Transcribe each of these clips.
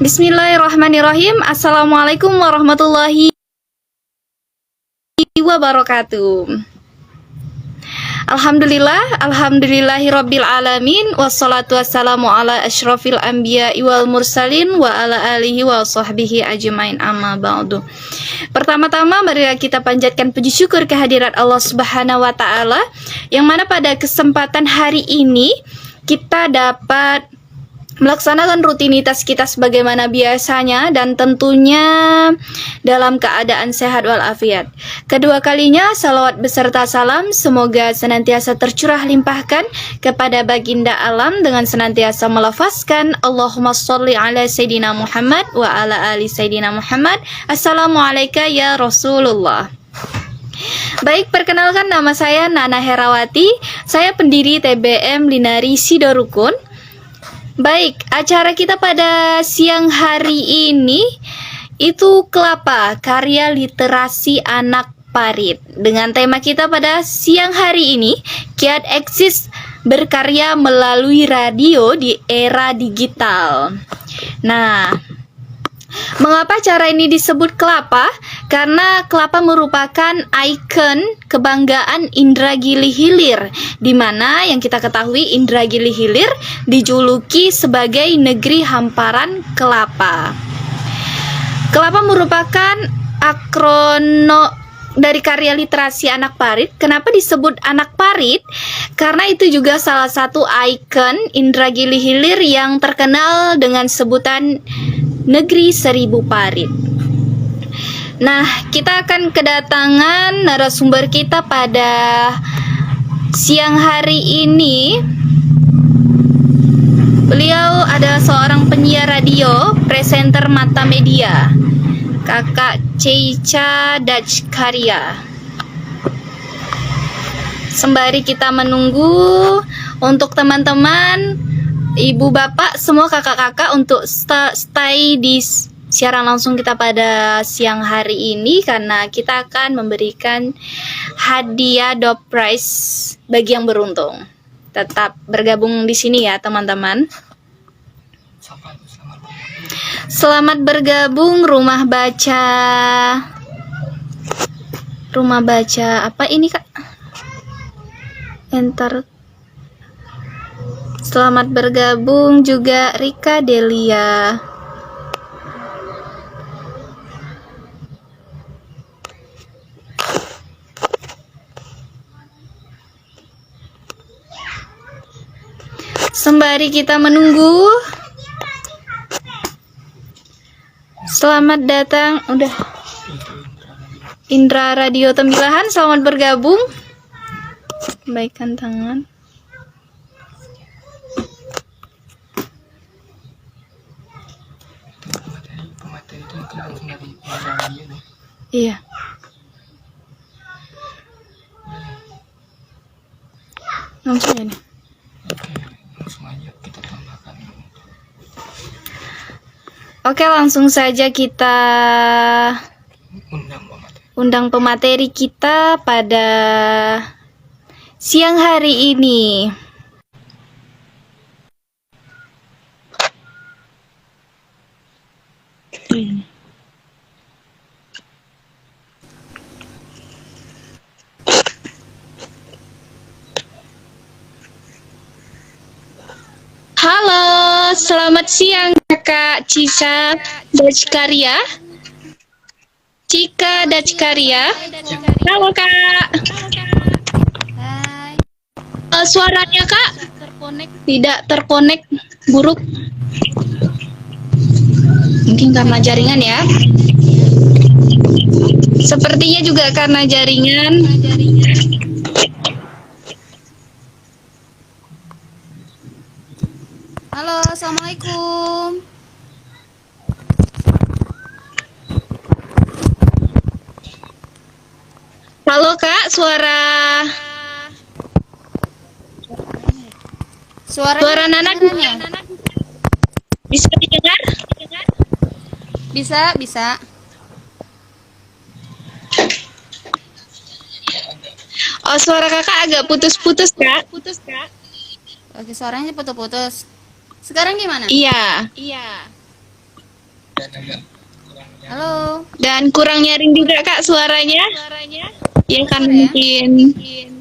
Bismillahirrahmanirrahim. Assalamualaikum warahmatullahi wabarakatuh. Alhamdulillahirabbil alamin, wassalatu wassalamu ala asyrafil anbiya'i wal mursalin wa ala alihi wa sahbihi ajmain, amma ba'du. Pertama-tama marilah kita panjatkan puji syukur kehadirat Allah Subhanahu wa taala, yang mana pada kesempatan hari ini kita dapat melaksanakan rutinitas kita sebagaimana biasanya, dan tentunya dalam keadaan sehat walafiat. Kedua kalinya salawat beserta salam semoga senantiasa tercurah limpahkan kepada baginda alam dengan senantiasa melafazkan Allahumma sholli ala Sayyidina Muhammad wa ala ali Sayyidina Muhammad. Assalamualaikum ya Rasulullah. Baik, perkenalkan, nama saya Nana Herawati. Saya pendiri TBM Linari Sidorukun. Baik, acara kita pada siang hari ini itu Kelapa, karya literasi anak parit. Dengan tema kita pada siang hari ini, Kiat Eksis berkarya melalui radio di era digital. Nah, mengapa cara ini disebut Kelapa? Karena kelapa merupakan ikon kebanggaan Indragiri Hilir, di mana yang kita ketahui Indragiri Hilir dijuluki sebagai negeri hamparan kelapa. Kelapa merupakan akrono dari karya literasi anak parit. Kenapa disebut anak parit? Karena itu juga salah satu ikon Indragiri Hilir yang terkenal dengan sebutan negeri seribu parit. Nah, kita akan kedatangan narasumber kita pada siang hari ini. Beliau adalah seorang penyiar radio, presenter Mata Media, Kakak Ceica Dachkarya. Sembari kita menunggu, untuk teman-teman, ibu bapak, semua kakak-kakak untuk stay di siaran langsung kita pada siang hari ini, karena kita akan memberikan hadiah door prize bagi yang beruntung. Tetap bergabung di sini ya teman-teman. Selamat bergabung Rumah Baca. Rumah Baca apa ini, Kak? Enter. Selamat bergabung juga Rika Delia. Sembari kita menunggu, selamat datang, udah Indra Radio Tembilahan, selamat bergabung. Baikkan tangan. Iya. Langsung ya nih. Oke, langsung saja kita undang pemateri kita pada siang hari ini. Halo, selamat siang Kakak Cika Dachkarya. Cika Dachkarya. Halo Kak. Hai. Suaranya Kak tidak terkonek, buruk. Mungkin karena jaringan ya. Sepertinya juga karena jaringan. Halo, assalamualaikum. Halo Kak, suara Nana bisa didengar? Bisa. Oh, suara Kakak agak putus-putus Kak. Oke, suaranya putus-putus. Sekarang gimana? Iya. Halo. Dan kurang nyaring juga Kak suaranya. Ya kan Suara ya? mungkin. Oke.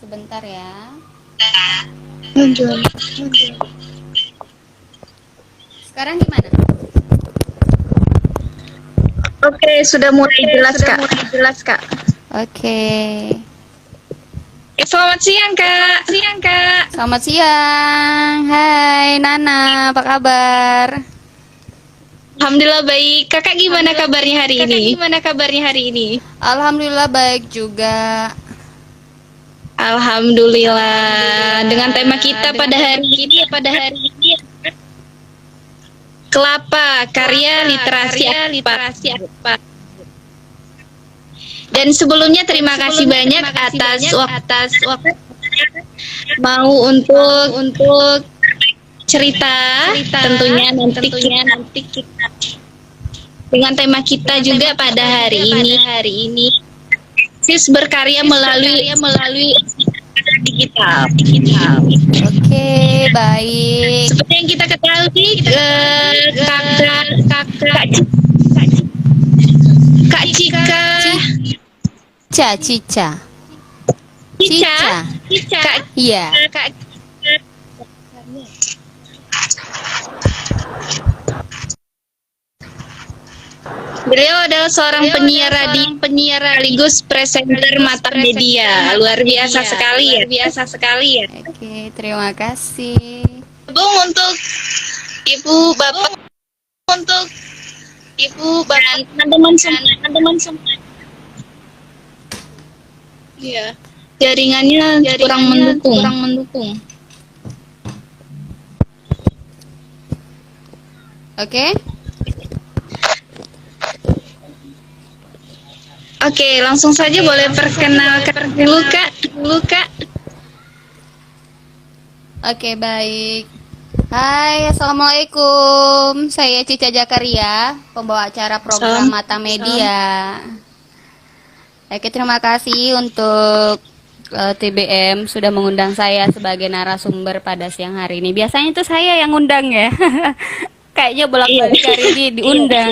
Sebentar ya. Muncul. Sekarang gimana? Oke, sudah mulai jelas Kak. Oke. Selamat siang Kak. Selamat siang. Hai Nana, apa kabar? Alhamdulillah baik. Kakak gimana kabarnya hari ini? Alhamdulillah baik juga. Alhamdulillah. Dengan tema kita pada hari ini kelapa, karya literasi apa? Dan sebelumnya terima kasih banyak atas waktu mau untuk cerita tentunya nanti kita dengan tema kita juga pada hari ini sis berkarya melalui digital. Oke, baik. Seperti yang kita ketahui, Kak Cika, Cica. Kak Iya. Beliau adalah seorang penyiar radio, sekaligus presenter mata media. Luar biasa sekali ya. Oke, terima kasih. Bung untuk Ibu Bapak dan teman-teman semua. Iya. Jaringannya kurang mendukung. Oke. Oke, langsung saja boleh perkenalkan dulu Kak. Oke, baik. Hai, Assalamualaikum. Saya Cica Jakaria, pembawa acara program Mata Media. Oke, terima kasih untuk TBM sudah mengundang saya sebagai narasumber pada siang hari ini. Biasanya itu saya yang undang ya. Kayaknya bolak-balik hari ini diundang.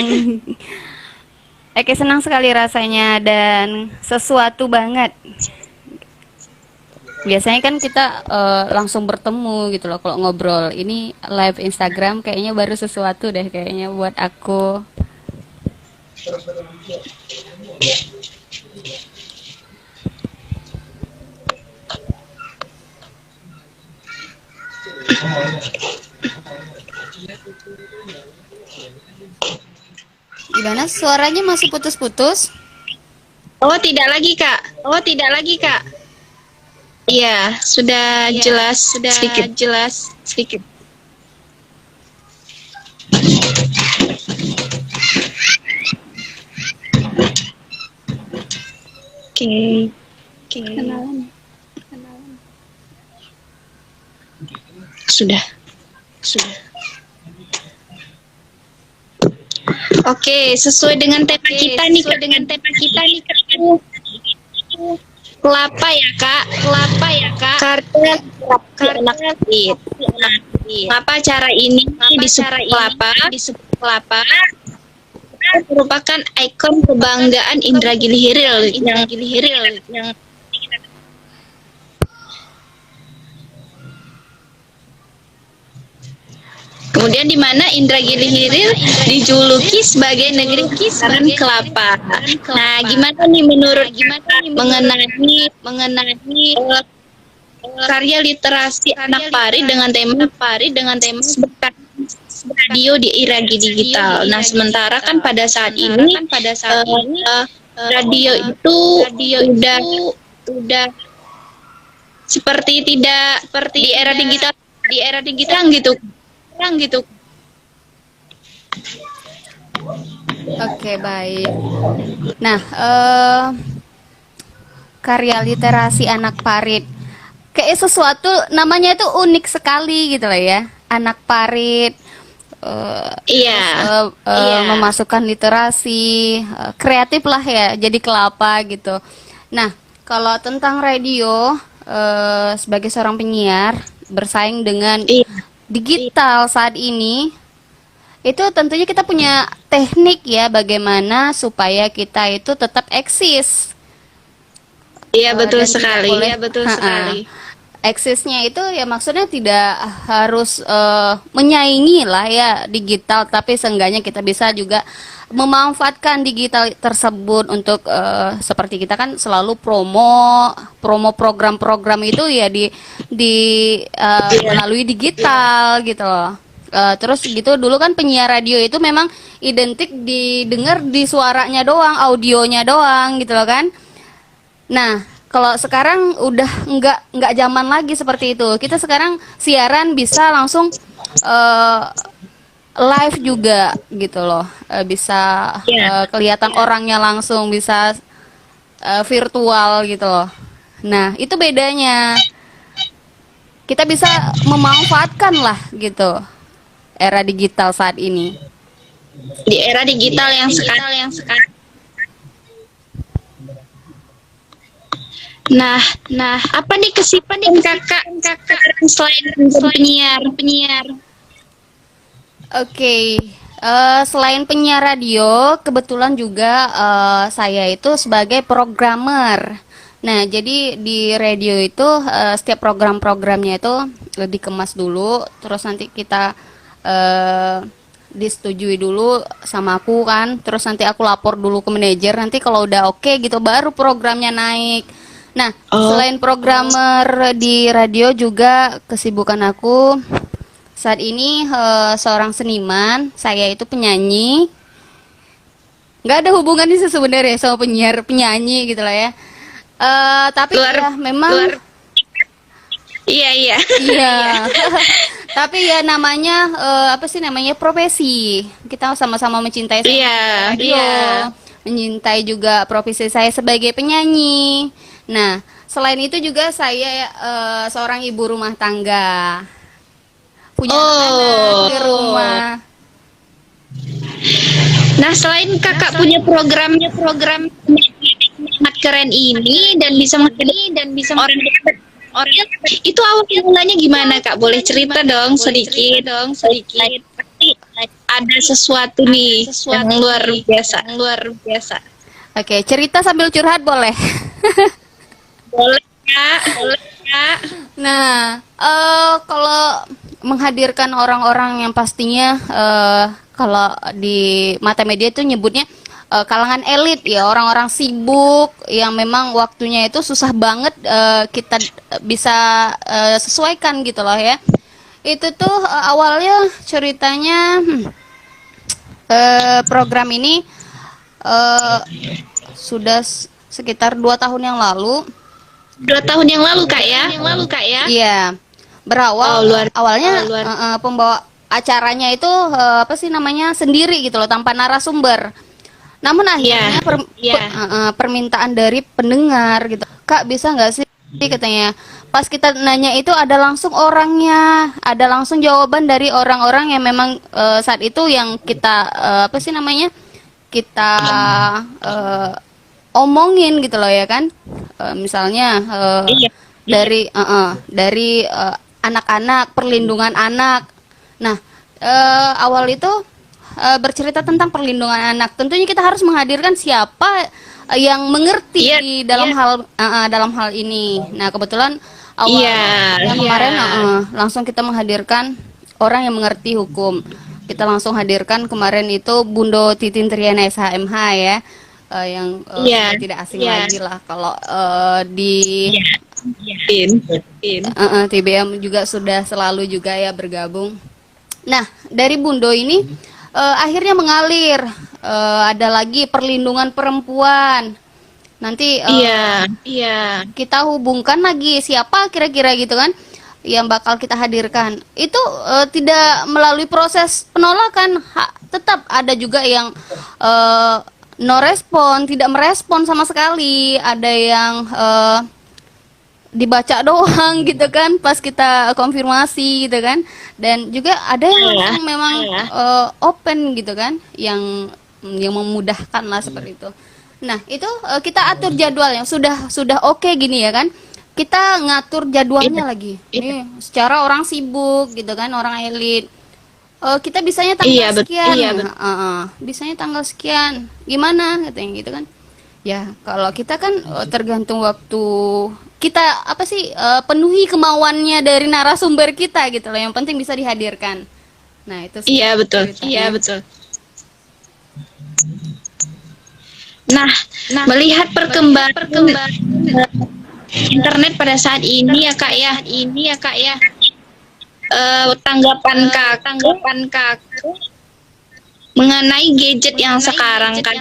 Oke, senang sekali rasanya dan sesuatu banget. Biasanya kan kita langsung bertemu gitu loh kalau ngobrol. Ini live Instagram kayaknya baru sesuatu deh kayaknya buat aku. Gimana suaranya masih putus-putus? Oh, tidak lagi Kak. Iya, sudah jelas sedikit. Oke. Kenalan. Sudah. Oke, sesuai dengan tema kita nih Kak. Kelapa ya Kak. Karya anak parit. Kenapa cara ini disebut kelapa? Merupakan ikon kebanggaan Indra Gilihiril yang kemudian di mana Indra Gilihiril dijuluki sebagai negeri kisaran kelapa. Nah, gimana nih menurut mengenai karya literasi anak parit dengan tema radio di era digital. Nah, sementara kan pada saat ini radio itu udah seperti di era digital gitu. Oke, baik. Nah, karya literasi anak parit. Kayak sesuatu namanya itu unik sekali gitu lah ya. Anak parit. Memasukkan literasi, kreatif lah ya, jadi kelapa gitu. Nah, kalau tentang radio, sebagai seorang penyiar, bersaing dengan Iya. digital saat ini, itu tentunya kita punya teknik ya bagaimana supaya kita itu tetap eksis. Iya, betul Dan tidak sekali. boleh, Iya, betul Ha-ha. sekali. Eksisnya itu ya maksudnya tidak harus menyaingi lah ya digital, tapi seenggaknya kita bisa juga memanfaatkan digital tersebut untuk seperti kita kan selalu promo program-program itu ya melalui digital gitu loh. Terus gitu dulu kan penyiar radio itu memang identik didengar di suaranya doang, audionya doang gitu loh kan. Nah, kalau sekarang udah nggak zaman lagi seperti itu. Kita sekarang siaran bisa langsung live juga gitu loh. Bisa Iya. kelihatan orangnya langsung, bisa virtual gitu loh. Nah, itu bedanya. Kita bisa memanfaatkan lah gitu era digital saat ini. Di era digital yang sekarang. Nah, apa nih kesibukan kakak selain penyiar? Oke, selain penyiar radio, kebetulan juga saya itu sebagai programmer. Nah, jadi di radio itu setiap program-programnya itu dikemas dulu, terus nanti kita disetujui dulu sama aku kan, terus nanti aku lapor dulu ke manajer, nanti kalau udah oke gitu baru programnya naik. Nah, selain programmer di radio juga kesibukan aku saat ini seorang seniman, saya itu penyanyi. Nggak ada hubungannya sih sebenarnya sama penyanyi gitu lah ya. Tapi ya memang Iya. iya. Tapi ya namanya apa sih namanya profesi. Kita sama-sama mencintai radio, mencintai juga profesi saya sebagai penyanyi. Nah, selain itu juga saya seorang ibu rumah tangga. Punya anak di rumah. Nah, selain kakak punya program sangat keren ini dan bisa orang itu awal mulanya gimana kak? Boleh cerita dong sedikit. Ada sesuatu nih yang luar biasa. Oke, cerita sambil curhat boleh. Boleh kak. Nah, kalau menghadirkan orang-orang yang pastinya kalau di mata media itu nyebutnya kalangan elit ya, orang-orang sibuk yang memang waktunya itu susah banget kita bisa sesuaikan gitu loh ya. Itu tuh awalnya ceritanya program ini sudah sekitar 2 tahun yang lalu. 2 tahun yang lalu kak ya? Iya, berawal awalnya luar. pembawa acaranya itu apa sih namanya sendiri gitu loh tanpa narasumber. Namun akhirnya permintaan dari pendengar gitu, Kak bisa nggak sih katanya. Pas kita nanya itu ada langsung orangnya, ada langsung jawaban dari orang-orang yang memang saat itu yang kita apa sih namanya kita omongin gitu loh ya kan. Misalnya dari anak-anak, perlindungan anak. Nah, awal itu bercerita tentang perlindungan anak. Tentunya kita harus menghadirkan siapa yang mengerti dalam hal ini. Nah, kebetulan kemarin langsung kita menghadirkan orang yang mengerti hukum. Kita langsung hadirkan kemarin itu Bundo Titin Triana SHMH ya. Yang tidak asing lagi lah kalau di TBM juga sudah selalu juga ya bergabung. Nah, dari Bundo ini akhirnya mengalir ada lagi perlindungan perempuan. Nanti kita hubungkan lagi siapa kira-kira gitu kan yang bakal kita hadirkan. Itu tidak melalui proses penolakan, tetap ada juga yang no respon, tidak merespon sama sekali. Ada yang dibaca doang gitu kan pas kita konfirmasi gitu kan, dan juga ada yang memang open gitu kan, yang memudahkan lah seperti itu. Nah itu kita atur jadwalnya sudah oke gini ya kan, kita ngatur jadwalnya lagi. Ini secara orang sibuk gitu kan, orang elit. Kita bisanya tanggal sekian. Bisanya tanggal sekian. Gimana katanya gitu kan. Ya, kalau kita kan tergantung waktu kita penuhi kemauannya dari narasumber kita gitu loh. Yang penting bisa dihadirkan. Nah, itu Iya, betul. ceritanya. Iya, betul. Nah, melihat perkembangan internet pada saat ini ya Kak ya, tanggapan Kak mengenai gadget yang sekarang kan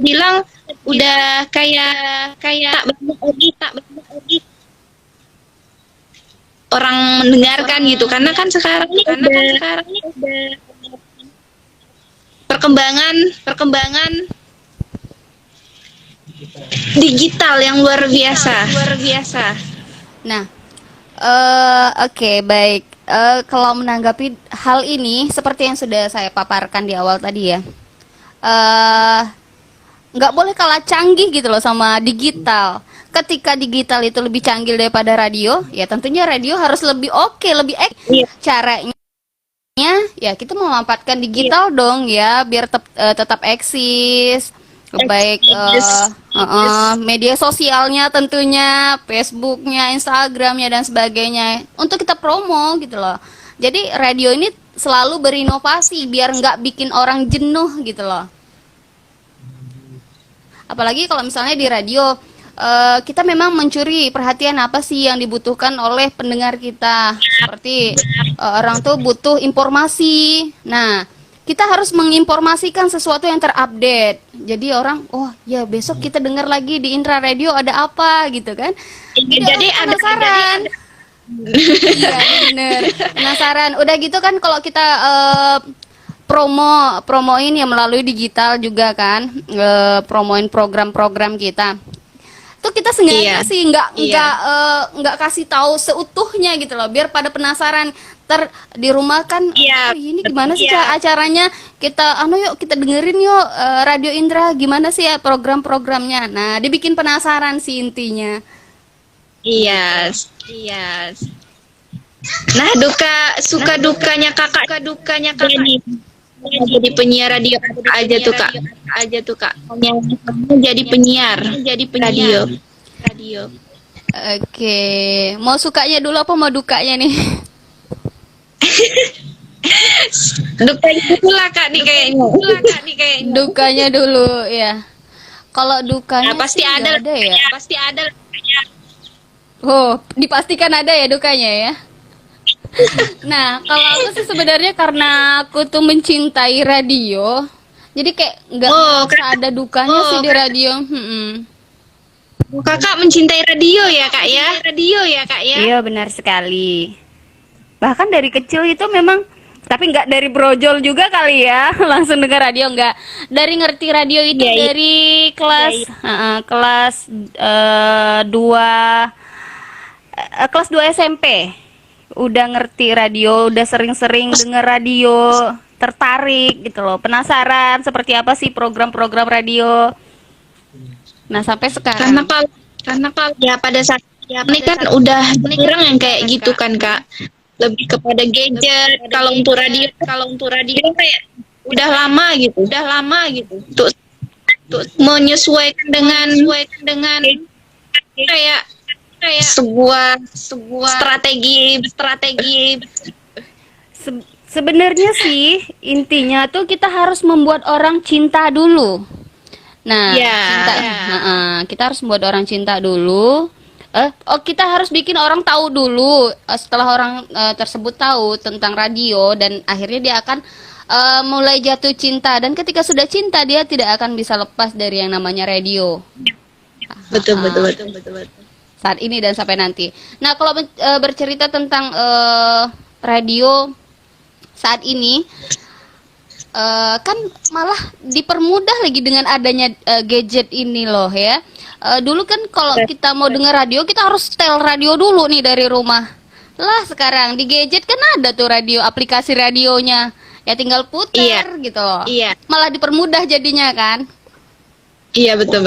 bilang udah kayak tak banyak lagi orang mendengarkan gitu, karena kan sekarang ini udah perkembangan digital yang luar biasa. Nah, oke, baik. Kalau menanggapi hal ini, seperti yang sudah saya paparkan di awal tadi ya, nggak boleh kalah canggih gitu loh sama digital. Ketika digital itu lebih canggih daripada radio, ya tentunya radio harus lebih lebih caranya. Ya kita memanfaatkan digital dong ya, biar tetap eksis. Baik media sosialnya tentunya, Facebooknya, Instagramnya dan sebagainya, untuk kita promo gitu loh. Jadi radio ini selalu berinovasi biar nggak bikin orang jenuh gitu loh. Apalagi kalau misalnya di radio kita memang mencuri perhatian apa sih yang dibutuhkan oleh pendengar kita. Seperti orang tuh butuh informasi. Nah, kita harus menginformasikan sesuatu yang terupdate. Jadi orang, oh ya besok kita dengar lagi di Intra Radio ada apa gitu kan. Jadi penasaran. Iya bener, penasaran. Udah gitu kan kalau kita promoin ya melalui digital juga kan, promoin program-program kita. Tuh kita sengaja sih nggak kasih tahu seutuhnya gitu loh, biar pada penasaran. Di rumah kan ini gimana sih acaranya, kita yuk kita dengerin yuk Radio Indra gimana sih ya program-programnya. Nah, dibikin penasaran sih intinya. Iya. Nah, suka dukanya kakak jadi penyiar radio aja tuh kak. Jadi penyiar radio. Oke, mau sukanya dulu apa mau dukanya nih? Dukanya dulu lah kak nih kayaknya. Dukanya dulu ya. Kalau dukanya pasti ada ya. Pasti ada. Oh, dipastikan ada ya dukanya ya. Nah, kalau aku sih sebenarnya karena aku tuh mencintai radio, jadi kayak nggak ada dukanya sih di radio. Kakak mencintai radio ya kak ya? Iya benar sekali. Bahkan dari kecil itu memang, tapi nggak dari brojol juga kali ya, langsung dengar radio nggak. Dari ngerti radio itu dari kelas 2 SMP. Udah ngerti radio, udah sering-sering denger radio, tertarik gitu loh, penasaran seperti apa sih program-program radio. Nah, sampai sekarang. Karena kalau ya pada saat ini kan udah jarang yang kayak gitu kan kak. Lebih kepada gadget. Kalau untuk radio kayak udah lama gitu. Tuh menyesuaikan dengan kayak sebuah strategi. Sebenarnya sih intinya tuh kita harus membuat orang cinta dulu. Nah, kita harus membuat orang cinta dulu. Kita harus bikin orang tahu dulu. Setelah orang tersebut tahu tentang radio, dan akhirnya dia akan mulai jatuh cinta. Dan ketika sudah cinta, dia tidak akan bisa lepas dari yang namanya radio. Betul. Saat ini dan sampai nanti. Nah, kalau bercerita tentang radio saat ini, kan malah dipermudah lagi dengan adanya gadget ini loh ya. Dulu kan kalau kita mau dengar radio, kita harus setel radio dulu nih dari rumah. Lah sekarang di gadget kan ada tuh radio, aplikasi radionya. Ya tinggal putar gitu loh. Iya. Malah dipermudah jadinya kan. Iya betul.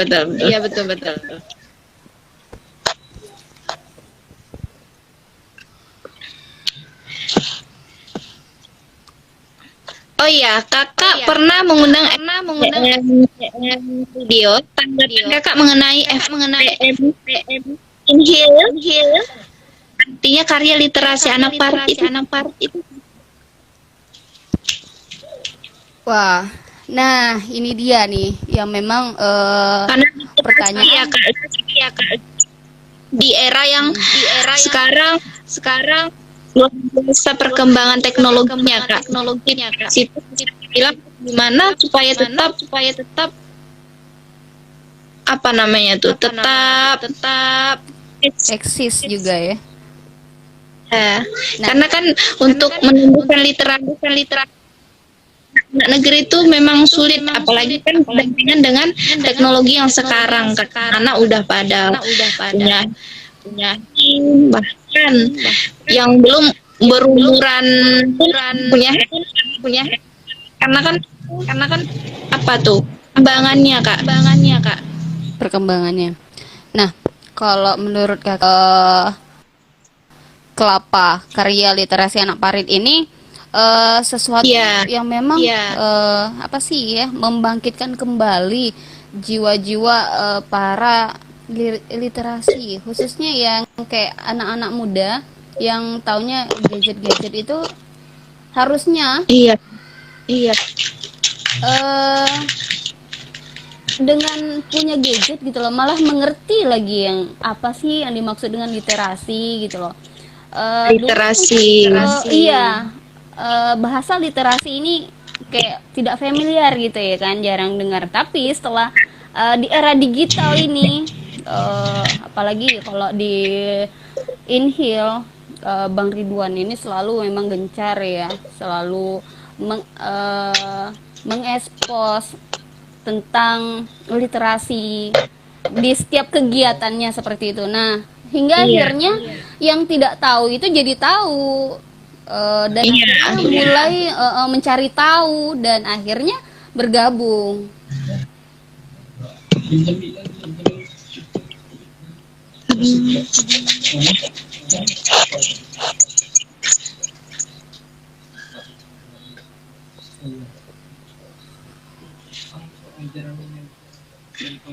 iya, kakak pernah mengundang video tanggapan kakak mengenai FPM Inhil, artinya karya literasi anak Parit itu. Wah, nah ini dia nih yang memang Karena pertanyaan ya, Kak, di era yang sekarang luar biasa perkembangan teknologinya, Kak. Situ bilang gimana supaya tetap apa namanya tuh, tetap eksis juga ya. Karena kan untuk menumbuhkan literasi anak negeri itu memang sulit, apalagi kan dibandingkan dengan teknologi yang sekarang, karena udah pada punya bahkan yang belum berumuran punya karena kan apa tuh perkembangannya kak. Perkembangannya. Nah, kalau menurut kakak Kelapa karya literasi anak Parit ini sesuatu yang memang apa sih ya, membangkitkan kembali jiwa-jiwa para literasi, khususnya yang kayak anak-anak muda yang taunya gadget-gadget itu harusnya dengan punya gadget gitu loh, malah mengerti lagi yang apa sih yang dimaksud dengan literasi gitu loh. Literasi. Bahasa literasi ini kayak tidak familiar gitu ya kan, jarang dengar. Tapi setelah di era digital ini, apalagi kalau di Inhil, Bang Ridwan ini selalu memang gencar ya, selalu mengekspos tentang literasi di setiap kegiatannya seperti itu. Nah, hingga akhirnya yang tidak tahu itu jadi tahu, dan akhirnya mulai mencari tahu dan akhirnya bergabung.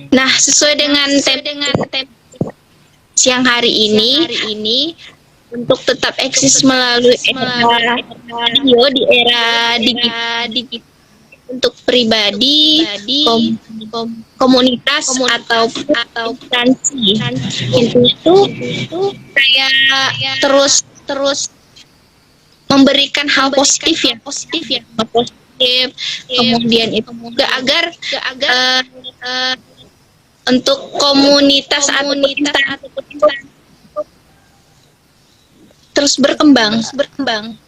Nah, sesuai dengan siang hari ini untuk tetap eksis melalui radio di era digital, untuk pribadi, komunitas atau instansi itu kayak terus memberikan hal positif ya, kemudian itu juga agar untuk komunitas atau terus berkembang.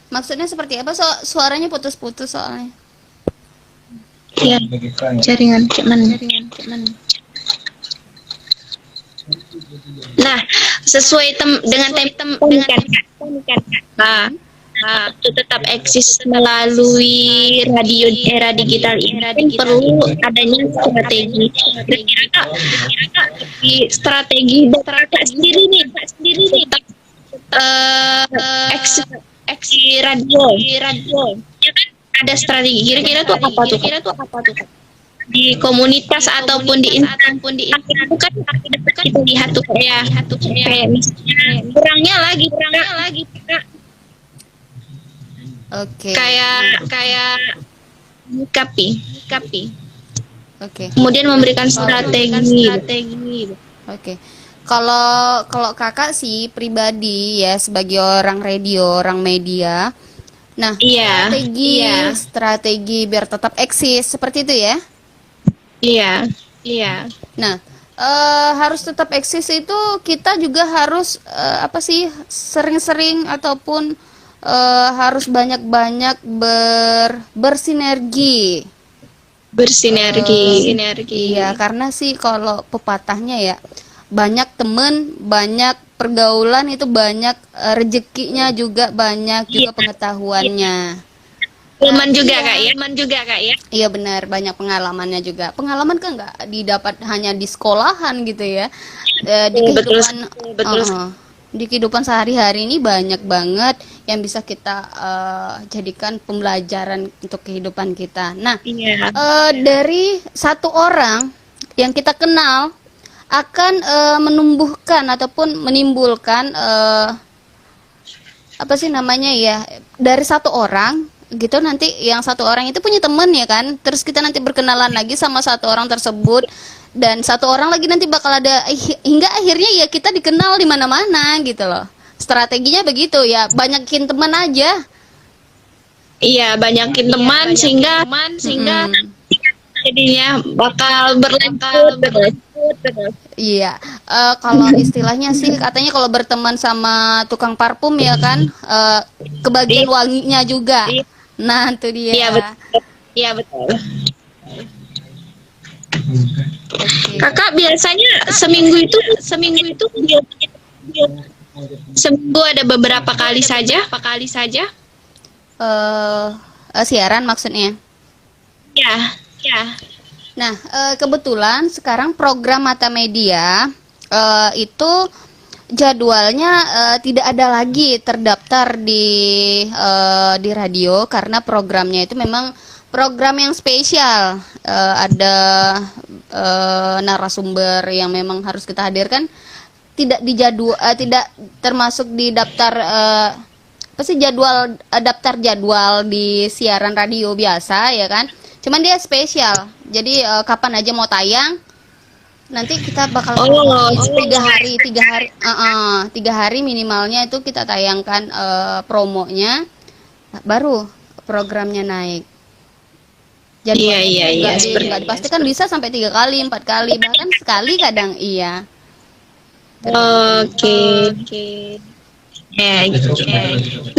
Maksudnya seperti apa? Suaranya putus-putus soalnya. Ya, jaringan cuman. Nah, sesuai dengan untuk tetap eksis melalui radio di era digital ini perlu adanya strategi. Strategi sendiri nih tetap eksis radio. Ya kan ada strategi. Kira-kira tuh apa tuh? Di komunitas ataupun di instansi itu kan kita lihat tuh kayak misalnya kurangnya lagi Kak. Oke. Kayak kapi. Oke. Kemudian memberikan strategi. Oke. Kalau kakak sih pribadi ya, sebagai orang radio, orang media. Nah, strategi biar tetap eksis seperti itu ya. Iya. Nah, harus tetap eksis itu kita juga harus sering-sering ataupun harus banyak-banyak bersinergi. Iya, karena sih kalau pepatahnya ya, banyak temen, banyak pergaulan itu banyak rezekinya juga banyak, juga pengetahuannya. Pengalaman juga kak ya. Iya benar, banyak pengalamannya juga. Pengalaman kan nggak didapat hanya di sekolahan gitu ya. Di kehidupan. Betul. Di kehidupan sehari-hari ini banyak banget yang bisa kita jadikan pembelajaran untuk kehidupan kita. Nah, Iya. dari satu orang yang kita kenal akan menumbuhkan ataupun menimbulkan apa sih namanya ya, dari satu orang gitu, nanti yang satu orang itu punya teman ya kan, terus kita nanti berkenalan lagi sama satu orang tersebut, dan satu orang lagi nanti bakal ada hingga akhirnya ya kita dikenal di mana-mana gitu loh. Strateginya begitu ya, banyakin teman aja. Iya, banyakin teman sehingga jadinya bakal berlanjut terus. Iya, kalau istilahnya sih katanya kalau berteman sama tukang parfum ya kan, kebagian wanginya juga. Nah, itu dia. Iya, betul. Iya, betul. Oke. Kakak biasanya seminggu itu seminggu ada beberapa kali saja? Siaran maksudnya. Ya. Nah, kebetulan sekarang program Mata Media itu jadwalnya tidak ada lagi terdaftar di radio, karena programnya itu memang program yang spesial. Ada narasumber yang memang harus kita hadirkan, tidak termasuk di daftar daftar jadwal di siaran radio biasa ya kan. Cuman dia spesial. Jadi kapan aja mau tayang, nanti kita bakal tiga hari minimalnya itu kita tayangkan promonya, baru programnya naik. Jadi Iya, nggak dipastikan, bisa sampai 3 kali, 4 kali, bahkan sekali kadang iya. Oke. Ya, gitu.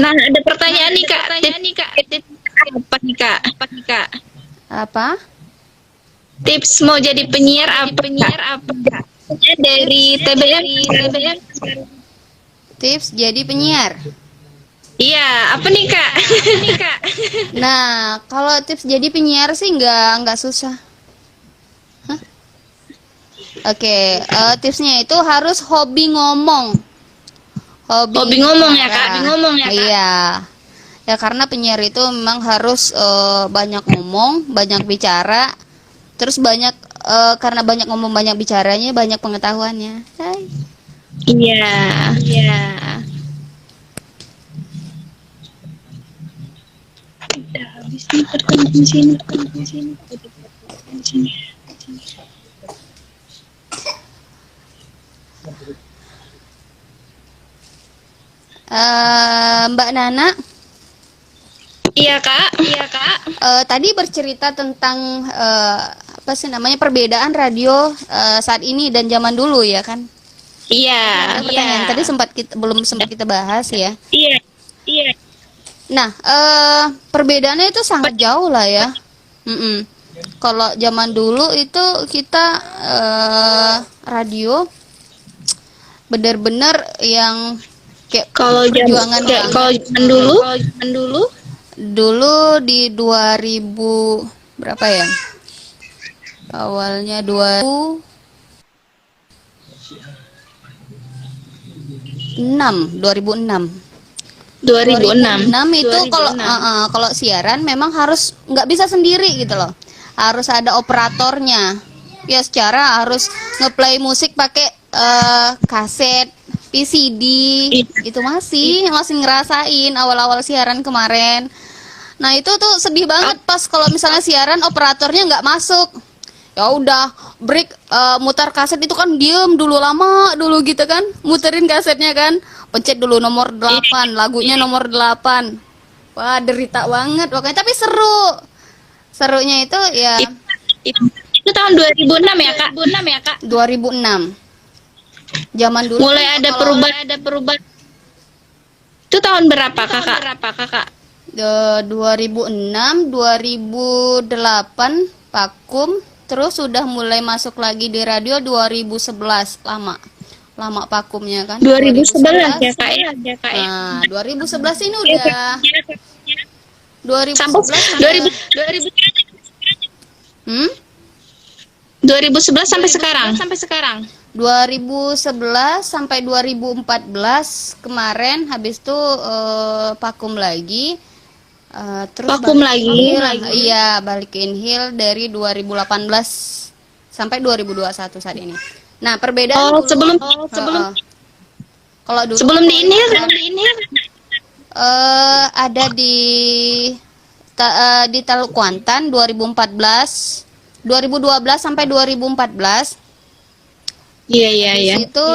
Nah, ada pertanyaan nih Kak. Apa nih Kak? Apa? Tips mau jadi penyiar apa? Dari TBM. Tips jadi penyiar. Iya, apa nih Kak? Nah, kalau tips jadi penyiar sih nggak susah. Hah? Oke, tipsnya itu harus hobi ngomong. Hobi ngomong ya Kak? Iya. Ya karena penyiar itu memang harus banyak ngomong, banyak bicara, terus karena banyak ngomong banyak bicaranya, banyak pengetahuannya. Hai. Iya. Udah habis nih pertemuan sini. Mbak Nana. Iya kak. Tadi bercerita tentang apa sih namanya, perbedaan radio saat ini dan zaman dulu ya kan? Iya. Pertanyaan tadi belum sempat kita bahas ya. Iya. Nah, perbedaannya itu sangat jauh lah ya. Kalau zaman dulu itu kita radio benar-benar yang kayak kalau zaman dulu di 2000 berapa ya? Awalnya 2006 itu kalau siaran memang harus nggak bisa sendiri gitu loh, harus ada operatornya ya, secara harus ngeplay musik pakai kaset PCD itu masih ngerasain awal-awal siaran kemarin. Nah itu tuh sedih banget pas kalau misalnya siaran operatornya nggak masuk, ya udah break, mutar kaset itu kan diem dulu, lama dulu gitu kan, muterin kasetnya kan, pencet dulu nomor 8, lagunya nomor 8. Wah derita banget pokoknya, tapi serunya itu ya. Itu tahun 2006 ya kak? 2006 zaman dulu mulai ada perubahan. Itu tahun berapa kakak? 2006, 2008 vakum, terus sudah mulai masuk lagi di radio 2011, lama vakumnya kan. 2011 ya kak ya. Nah 2011 ini udah 2011 2011 sampai sekarang. 2011 sampai 2014 kemarin, habis itu vakum lagi. Terus Vakum balik lagi? Iya, balik ke Inhil dari 2018 sampai 2021 saat ini. Nah, perbedaan Oh, sebelum kalau dulu sebelum di ini, ada di Teluk Kuantan 2014, 2012 sampai 2014. iya Habis itu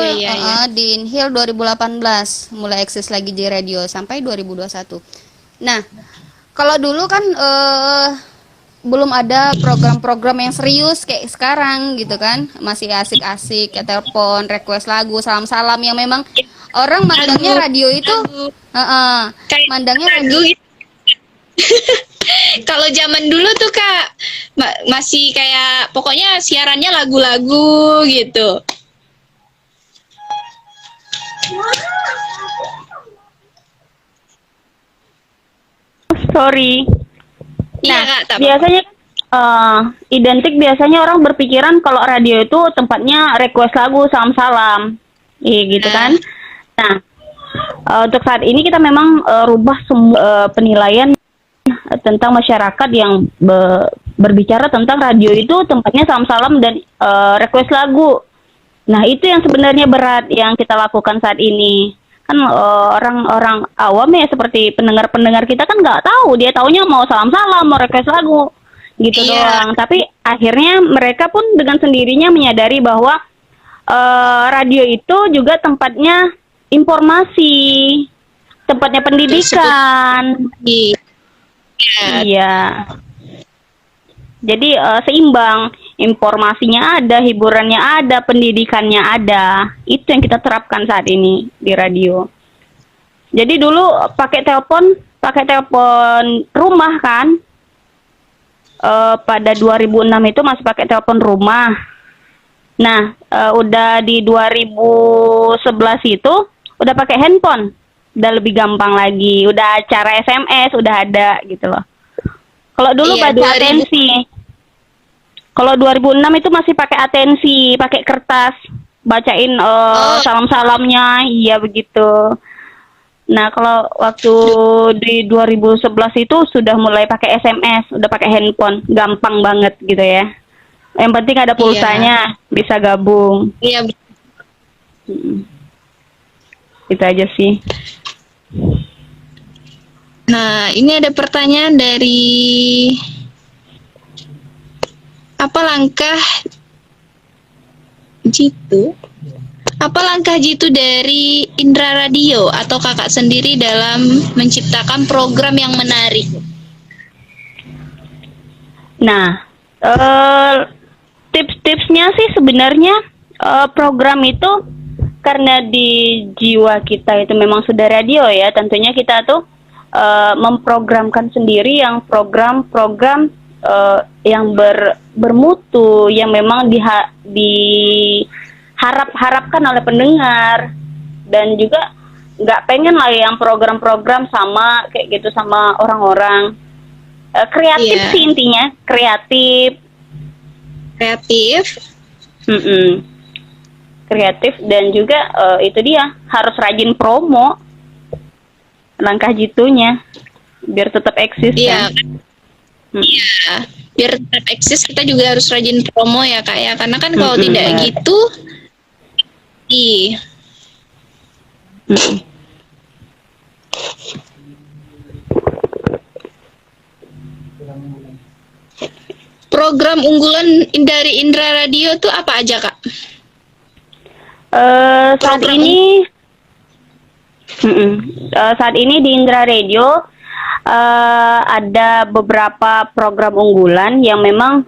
di Inhil 2018 mulai eksis lagi di radio sampai 2021. Nah, kalau dulu kan belum ada program-program yang serius kayak sekarang gitu kan, masih asik-asik kayak telepon, request lagu, salam-salam yang memang orang mandangnya radio itu mandangnya radio. Kalau zaman dulu tuh Kak, masih kayak pokoknya siarannya lagu-lagu gitu. Sorry. Iya Nah, Kak, tak apa. biasanya identik biasanya orang berpikiran kalau radio itu tempatnya request lagu, salam-salam, gitu kan. Nah, untuk saat ini kita memang rubah semua penilaian tentang masyarakat yang berbicara tentang radio itu tempatnya salam-salam dan request lagu. Nah, itu yang sebenarnya berat yang kita lakukan saat ini. Kan orang-orang awam ya seperti pendengar-pendengar kita kan nggak tahu, dia taunya mau salam-salam, mau request lagu gitu doang. Tapi akhirnya mereka pun dengan sendirinya menyadari bahwa radio itu juga tempatnya informasi, tempatnya pendidikan. Iya. Jadi seimbang, informasinya ada, hiburannya ada, pendidikannya ada. Itu yang kita terapkan saat ini di radio. Jadi dulu pakai telepon rumah kan. Pada 2006 itu masih pakai telepon rumah. Nah, udah di 2011 itu udah pakai handphone. Udah lebih gampang lagi. Udah cara SMS udah ada gitu loh. Kalau dulu baca atensi. Kalau 2006 itu masih pakai atensi, pakai kertas, bacain salam-salamnya, iya begitu. Nah, kalau waktu di 2011 itu sudah mulai pakai SMS, udah pakai handphone, gampang banget gitu ya. Yang penting ada pulsanya, bisa gabung. Iya. Itu aja sih. Nah, ini ada pertanyaan dari apa langkah jitu dari Indra Radio atau kakak sendiri dalam menciptakan program yang menarik? Nah, tips-tipsnya sih sebenarnya program itu karena di jiwa kita itu memang sudah radio ya, tentunya kita tuh memprogramkan sendiri yang program-program yang bermutu, yang memang diharapkan oleh pendengar, dan juga nggak pengen lah yang program-program sama kayak gitu sama orang-orang. Kreatif sih intinya, kreatif, kreatif dan juga itu dia harus rajin promo, langkah jitunya biar tetap eksis. Iya. Iya, biar tetap eksis kita juga harus rajin promo ya Kak ya, karena kan kalau tidak gitu, Program unggulan dari Indra Radio tuh apa aja Kak? Saat ini di Indra Radio ada beberapa program unggulan yang memang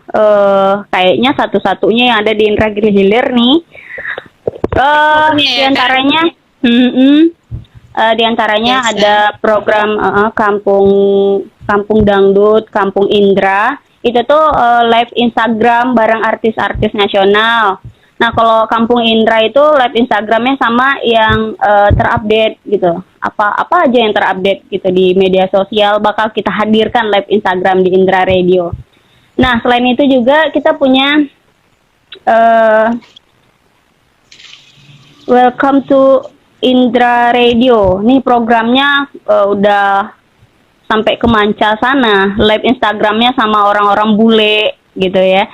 kayaknya satu-satunya yang ada di Indra Hilir nih. Di antaranya ada program Kampung Dangdut, Kampung Indra. Itu tuh live Instagram bareng artis-artis nasional. Nah, kalau Kampung Indra itu live Instagramnya sama yang terupdate gitu. Apa aja yang terupdate gitu di media sosial bakal kita hadirkan live Instagram di Indra Radio. Nah, selain itu juga kita punya welcome to Indra Radio. Nih programnya udah sampai ke manca sana. Live Instagramnya sama orang-orang bule gitu ya.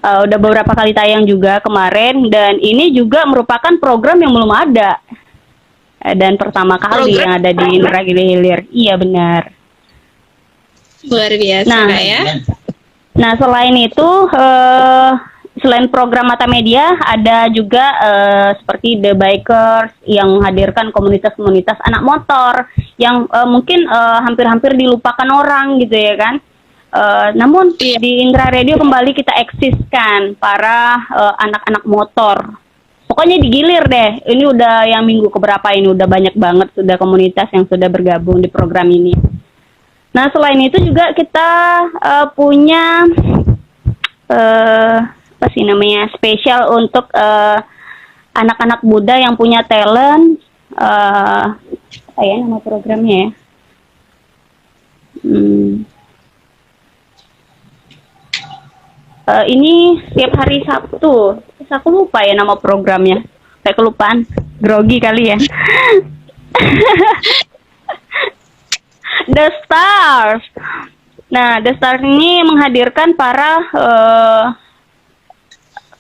Udah beberapa kali tayang juga kemarin. Dan ini juga merupakan program yang belum ada. Dan pertama kali Program? yang ada di Indra Hilir. Iya benar. Luar biasa Nah, Kak ya. Nah, selain itu, selain program Mata Media, ada juga seperti The Bikers yang menghadirkan komunitas-komunitas anak motor yang mungkin hampir-hampir dilupakan orang gitu ya kan. Namun Iya. di Indra Radio kembali kita eksiskan para anak-anak motor. Pokoknya digilir deh. Ini udah yang minggu keberapa ini udah banyak banget sudah komunitas yang sudah bergabung di program ini. Nah, selain itu juga kita punya apa sih namanya, spesial untuk anak-anak muda yang punya talent. Apa ya nama programnya ya? Ini setiap hari Sabtu. Terus aku lupa ya nama programnya. Kayak kelupaan. Grogi kali ya. The Stars. Nah, The Stars ini menghadirkan para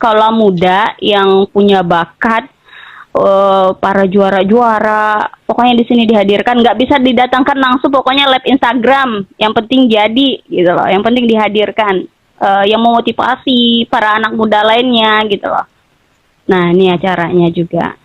kaula muda yang punya bakat, para juara-juara. Pokoknya di sini dihadirkan, nggak bisa didatangkan langsung. Pokoknya live Instagram. Yang penting jadi, gitu loh. Yang penting dihadirkan. Yang memotivasi para anak muda lainnya, gitu loh. Nah, ini acaranya juga.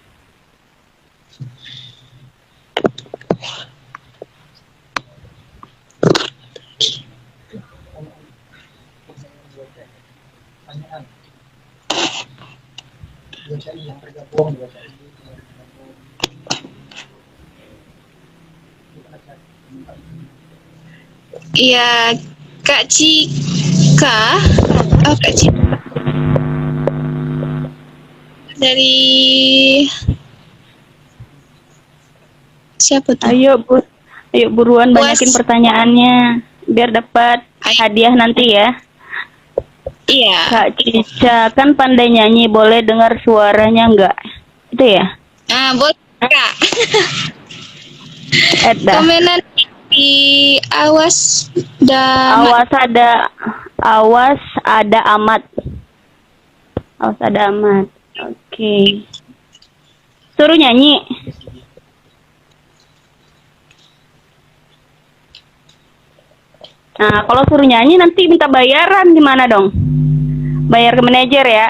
Iya, Kak Cika. Oh, Kak Cika. Dari siapa tuh? Ayo buruan Puas. banyakin pertanyaannya biar dapat hadiah nanti ya. Iya. Kak Cica kan pandai nyanyi, boleh dengar suaranya nggak? Itu ya? Nah, boleh Kak. Eda. Komenan di awas dan Awas ada amat. Awas ada amat. Oke. Suruh nyanyi. Nah, kalau suruh nyanyi nanti minta bayaran gimana dong? Bayar ke manajer ya.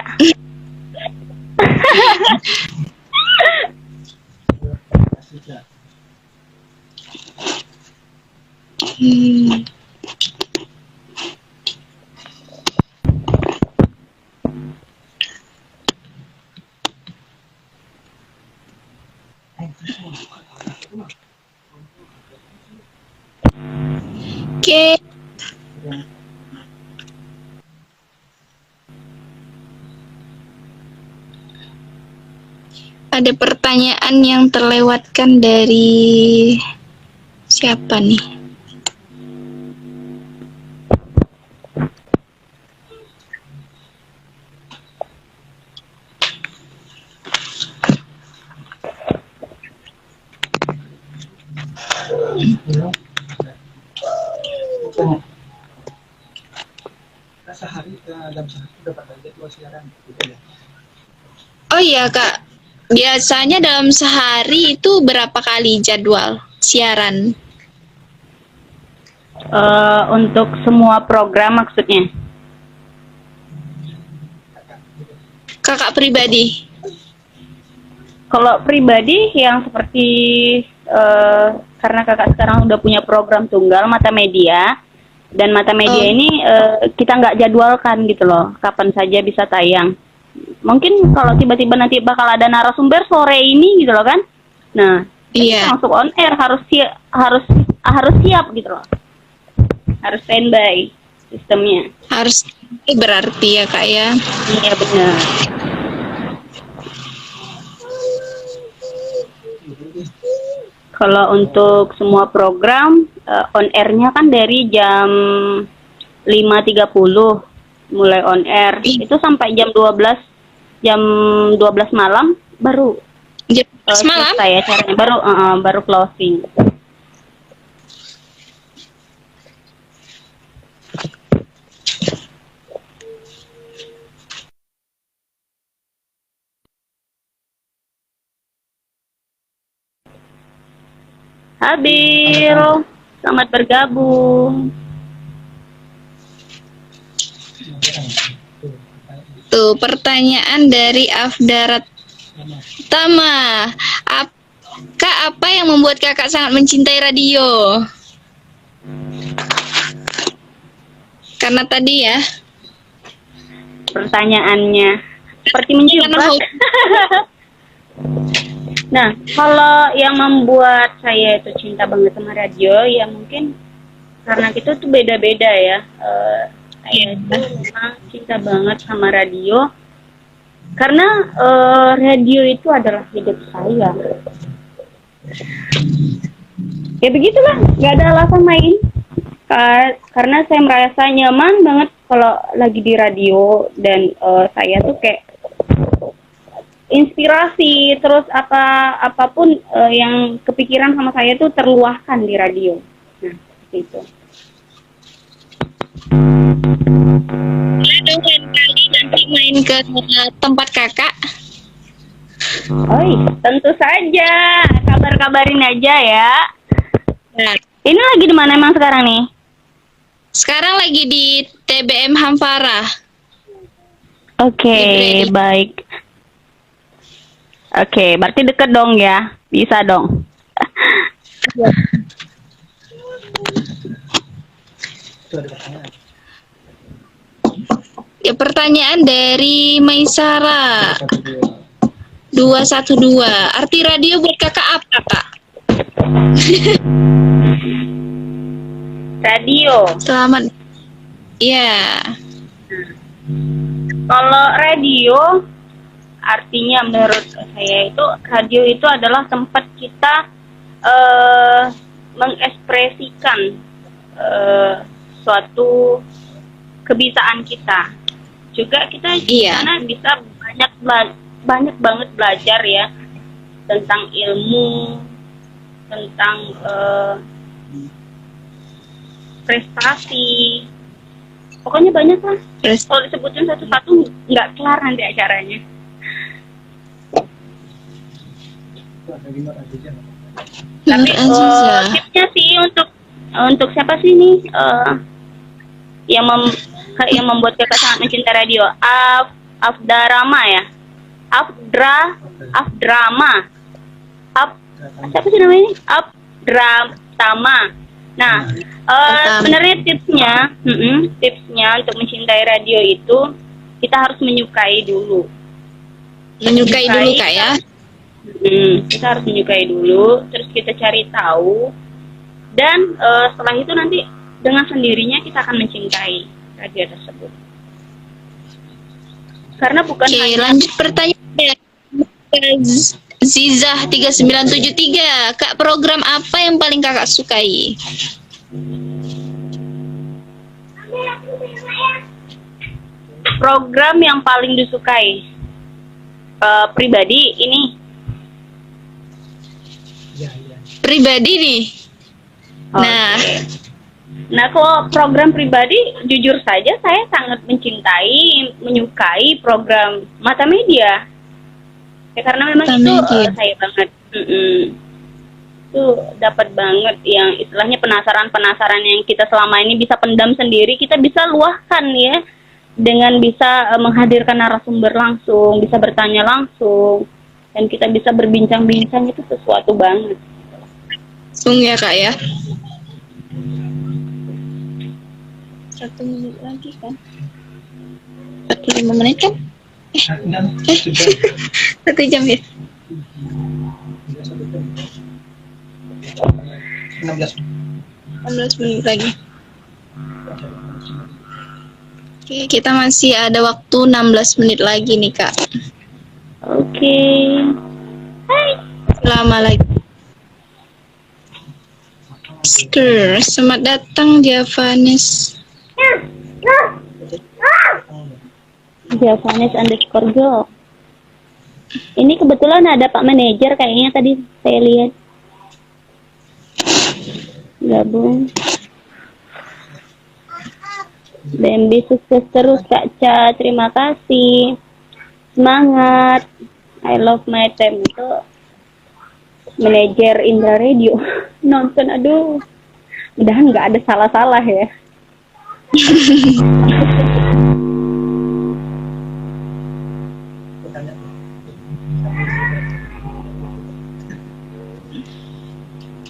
Oke. Ada pertanyaan yang terlewatkan dari siapa nih? Oh iya Kak, biasanya dalam sehari itu berapa kali jadwal siaran? Untuk semua program maksudnya. Kakak pribadi? Kalau pribadi yang seperti karena kakak sekarang udah punya program tunggal Mata Media, dan Mata Media ini kita nggak jadwalkan gitu loh, kapan saja bisa tayang. Mungkin kalau tiba-tiba nanti bakal ada narasumber sore ini gitu loh kan, nah Iya. langsung on air harus siap gitu loh, harus standby sistemnya. Harus berarti ya Kak ya. Iya benar. Kalau untuk semua program on airnya kan dari jam 5.30 mulai on air. Itu sampai jam 12 malam baru Jam 11 malam? selesai acaranya, baru closing. Habil, selamat bergabung. Tuh, pertanyaan dari Afdarat Tama. Kak, apa yang membuat kakak sangat mencintai radio? Karena tadi ya. Pertanyaannya seperti menjebak. Karena hobi. Nah, kalau yang membuat saya itu cinta banget sama radio, ya mungkin karena kita tuh beda-beda ya. Saya itu memang cinta banget sama radio, karena radio itu adalah hidup saya. Ya begitulah, nggak ada alasan lain. Karena saya merasa nyaman banget kalau lagi di radio, dan saya tuh kayak inspirasi, terus apapun yang kepikiran sama saya tuh terluahkan di radio. Nah, seperti itu. Ada kali nanti main ke tempat kakak? Oi, tentu saja. Kabar-kabarin aja ya. Nah, Ini lagi di mana emang sekarang nih? sekarang lagi di TBM Hampara. Oke, Di Brady. baik. Oke, berarti deket dong ya. Bisa dong. Ya, pertanyaan dari Maisara 212. Arti radio buat kakak apa, Kak? Radio. Selamat. Ya. Kalau radio, artinya menurut saya itu radio itu adalah tempat kita mengekspresikan suatu kebiasaan kita. Juga kita di Iya. sana bisa banyak banget belajar ya tentang ilmu, tentang prestasi. Pokoknya banyak lah. Kalau disebutin satu-satu nggak kelar nanti acaranya. Tapi tipsnya sih untuk siapa sih nih yang membuat kakak sangat mencintai radio? Afdarama ya? Afdrama. Siapa sih namanya? Afdrama. Nah, sebenarnya tipsnya untuk mencintai radio itu kita harus menyukai dulu. Menyukai dulu, Kak ya. Kita harus menyukai dulu, terus kita cari tahu, dan setelah itu nanti dengan sendirinya kita akan mencintai radio tersebut. Karena bukan Oke, hanya lanjut pertanyaan. Zizah 3973. Kak, program apa yang paling kakak sukai? program yang paling disukai pribadi ini. Pribadi nih. Nah. Nah, kalau program pribadi, jujur saja saya sangat menyukai program Mata Media. Ya, karena memang Mata itu Media. saya banget. Itu dapat banget yang istilahnya penasaran yang kita selama ini bisa pendam sendiri, kita bisa luahkan ya. Dengan bisa menghadirkan narasumber langsung, bisa bertanya langsung, dan kita bisa berbincang-bincang, itu sesuatu banget. Langsung ya, Kak ya. 1 menit lagi kan? 45 menit kan? 1 jam ya? 16 menit lagi. Oke, kita masih ada waktu 16 menit lagi nih, Kak. Oke. Hai. Lama lagi. Selamat datang Javanes. Javanes _girl. Ini kebetulan ada Pak Manajer kayaknya tadi saya lihat gabung. BMB sukses terus Kak Ca, terima kasih. Semangat. I love my time itu Manajer Indra Radio. Nonton, aduh. Mudahan nggak ada salah-salah ya.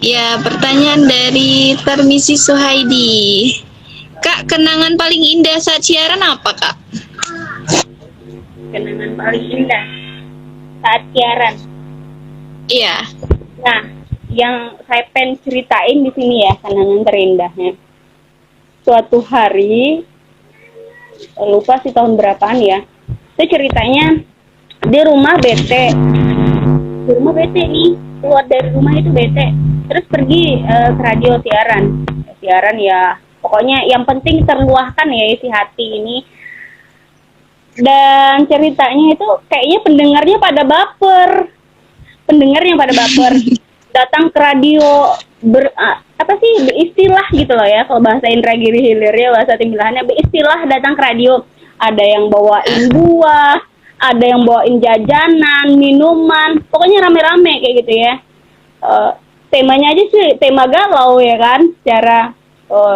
Ya, pertanyaan dari Permisi Suhaidi. Kak, kenangan paling indah saat siaran apa, Kak? Kenangan paling indah saat siaran. Iya. Nah, yang saya pengen ceritain di sini ya, kenangan terindahnya. Suatu hari, lupa sih tahun berapaan ya, itu ceritanya di rumah bete. Di rumah bete nih, keluar dari rumah itu bete. Terus pergi ke radio siaran. Siaran ya, pokoknya yang penting terluahkan ya isi hati ini. Dan ceritanya itu kayaknya pendengarnya pada baper. Datang ke radio beristilah gitu loh ya, kalau bahasa Indra Giri Hilirnya, bahasa Timilahannya beristilah datang ke radio. Ada yang bawain buah, ada yang bawain jajanan, minuman, pokoknya rame-rame kayak gitu ya. Temanya aja sih tema galau ya kan, secara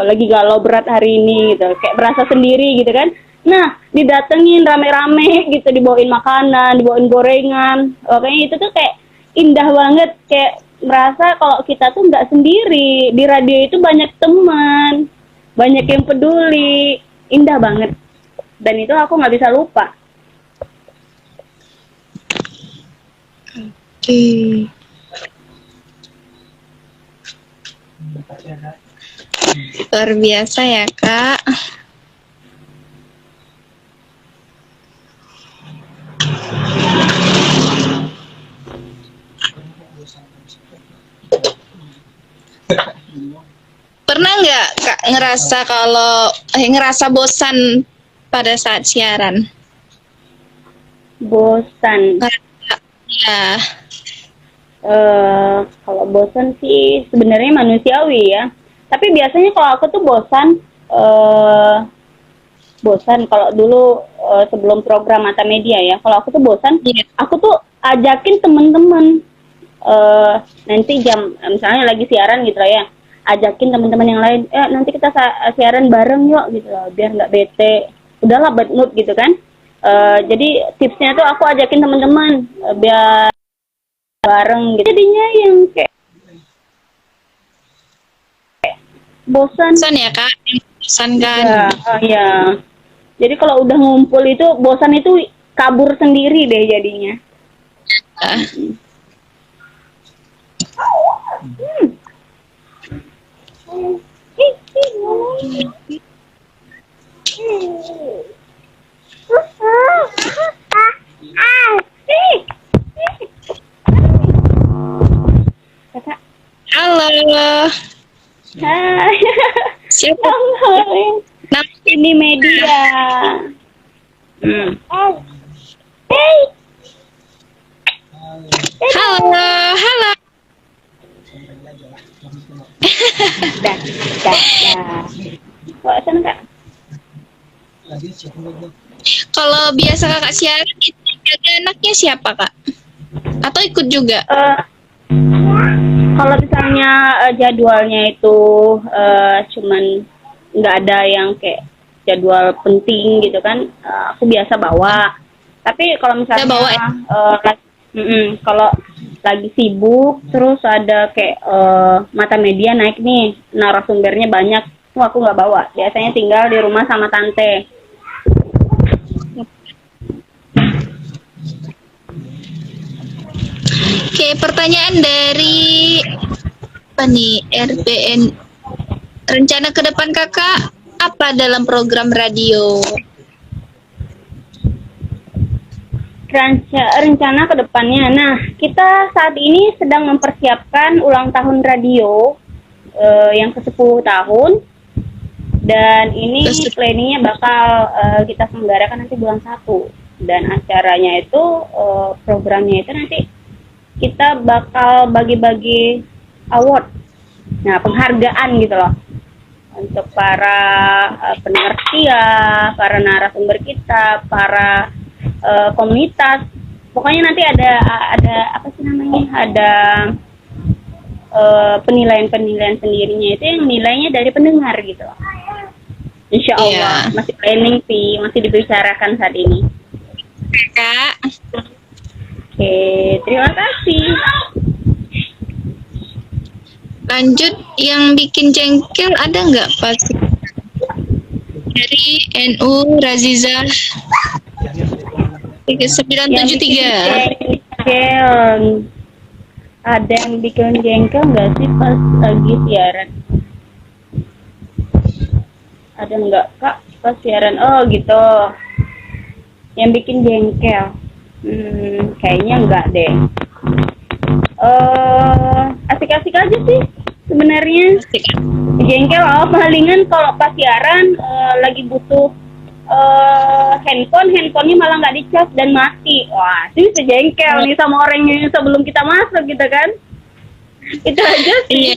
lagi galau berat hari ini gitu, kayak berasa sendiri gitu kan. Nah, didatengin rame-rame gitu, dibawain makanan, dibawain gorengan. Kayaknya itu tuh kayak indah banget, kayak merasa kalau kita tuh nggak sendiri. Di radio itu banyak teman, banyak yang peduli, indah banget. Dan itu aku nggak bisa lupa. Oke. Luar biasa ya, Kak. Pernah nggak Kak ngerasa bosan pada saat siaran? Bosan. Ya. Kalau bosan sih sebenarnya manusiawi ya. Tapi biasanya kalau aku tuh bosan kalau dulu sebelum program Mata Media ya. Kalau aku tuh bosan, aku tuh ajakin temen-temen nanti jam misalnya lagi siaran gitu lah ya. Ajakin teman-teman yang lain, nanti kita siaran bareng yuk gitu loh, biar nggak bete. Udahlah bad mood gitu kan. Jadi tipsnya tuh aku ajakin teman-teman biar bareng gitu. Jadinya yang kayak bosan Ya Kak, bosan kan? Ya. Jadi kalau udah ngumpul itu bosan itu kabur sendiri deh jadinya. Kakak. Halo. Hai. Siapa? Nah, ini media. Halo. Dah. Kok sana Kak? Kalau biasa Kakak siaran itu jaga anaknya siapa Kak? Atau ikut juga? Kalau misalnya jadwalnya itu cuman nggak ada yang kayak jadwal penting gitu kan, aku biasa bawa. Tapi kalau misalnya bawa, kalau lagi sibuk terus ada kayak Mata Media naik nih, narasumbernya banyak, aku nggak bawa. Biasanya tinggal di rumah sama tante. Oke, pertanyaan dari apa nih, RPN. Rencana ke depan Kakak apa dalam program radio? Rencana ke depannya. Nah, kita saat ini sedang mempersiapkan ulang tahun radio yang ke-10 tahun. Dan ini planningnya bakal kita selenggarakan nanti bulan 1. Dan acaranya itu programnya itu nanti kita bakal bagi-bagi award, nah penghargaan gitu loh untuk para pendengar setia, para narasumber kita, para komunitas. Pokoknya nanti ada apa sih namanya, ada penilaian-penilaian sendirinya, itu yang nilainya dari pendengar gitu loh. Insya Allah masih planning sih, masih dibicarakan saat ini. Kak. Oke, terima kasih. Lanjut, yang bikin jengkel ada nggak pas dari NU Raziza 973? Jengkel. Ada yang bikin jengkel nggak sih pas lagi siaran? Ada nggak Kak pas siaran? Oh gitu. Yang bikin jengkel. Kayaknya enggak deh. Asik-asik aja sih sebenarnya. Jengkel palingan kalau pas siaran lagi butuh handphonenya malah nggak dicas dan mati. Wah, itu bisa jengkel nih sama orangnya sebelum kita masuk gitu kan. Itu aja sih.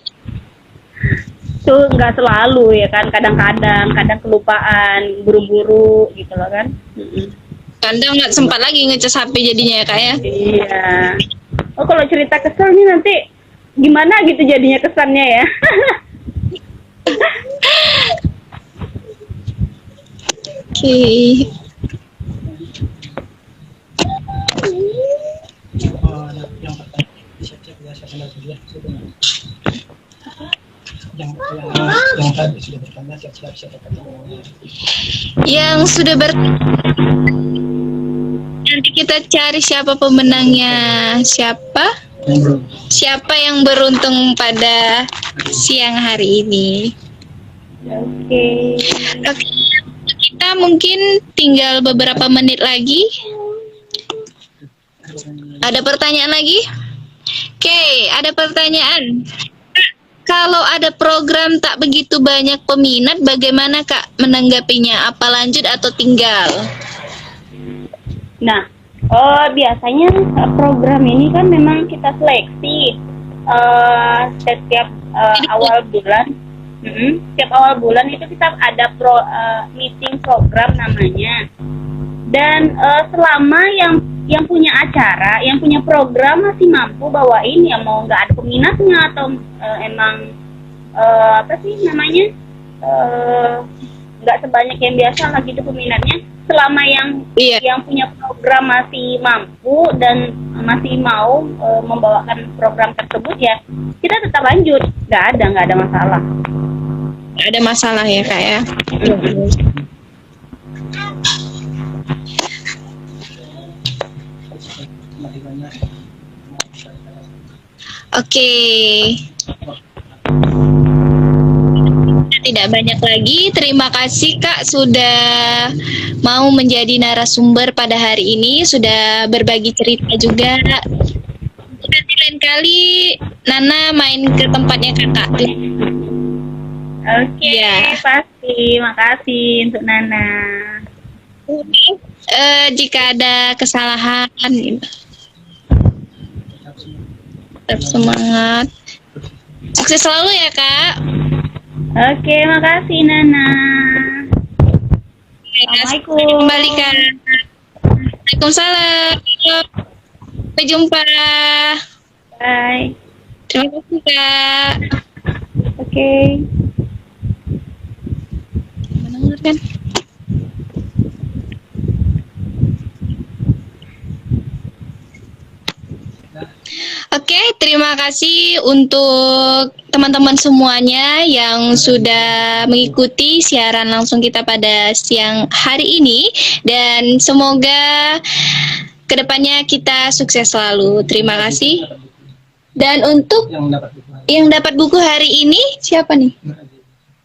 Tuh nggak selalu ya kan, kadang kelupaan, buru-buru gitu loh kan. Kadang nggak sempat lagi ngecas HP jadinya ya Kak ya. Iya. Oh kalau cerita kesel nih nanti gimana gitu jadinya kesannya ya. Oke. Yang sudah nanti kita cari siapa pemenangnya, siapa yang beruntung pada siang hari ini. Oke. Kita mungkin tinggal beberapa menit lagi. Ada pertanyaan lagi? Oke, ada pertanyaan. Kalau ada program tak begitu banyak peminat, bagaimana Kak menanggapinya? Apa lanjut atau tinggal? Nah, biasanya program ini kan memang kita seleksi setiap awal bulan. Setiap awal bulan itu kita ada meeting program namanya. Dan selama yang punya acara, yang punya program masih mampu bawain, ya mau nggak ada peminatnya atau emang apa sih namanya, nggak sebanyak yang biasa lah gitu peminatnya. Selama yang punya program masih mampu dan masih mau membawakan program tersebut, ya kita tetap lanjut, nggak ada masalah. Nggak ada masalah ya Kak ya. Oke. Tidak banyak lagi. Terima kasih Kak sudah mau menjadi narasumber pada hari ini, sudah berbagi cerita juga. Nanti lain kali Nana main ke tempatnya Kakak. Oke, pasti. Makasih untuk Nana. Jika ada kesalahan, tetap semangat. Sukses selalu ya Kak. Oke, makasih Nana. Assalamualaikum. Kembali Kak. Waalaikumsalam. Sampai jumpa. Bye. Terima kasih Kak. Oke. Mendengar kan? Oke, terima kasih untuk teman-teman semuanya yang sudah mengikuti siaran langsung kita pada siang hari ini, dan semoga kedepannya kita sukses selalu. Terima kasih. Dan untuk yang dapat buku hari ini siapa nih?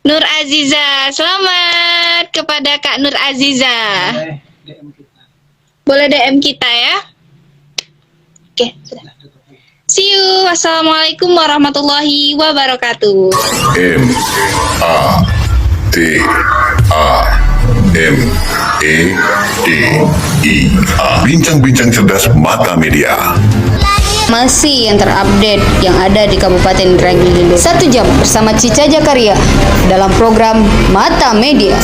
Nur Aziza. Selamat kepada Kak Nur Aziza. Boleh DM kita ya. Oke, sudah. See you. Wassalamualaikum warahmatullahi wabarakatuh. MATA MADIA. Bincang-bincang cerdas Mata Media. Masih yang terupdate yang ada di Kabupaten Indragiri. 1 jam bersama Cica Jakaria dalam program Mata Media.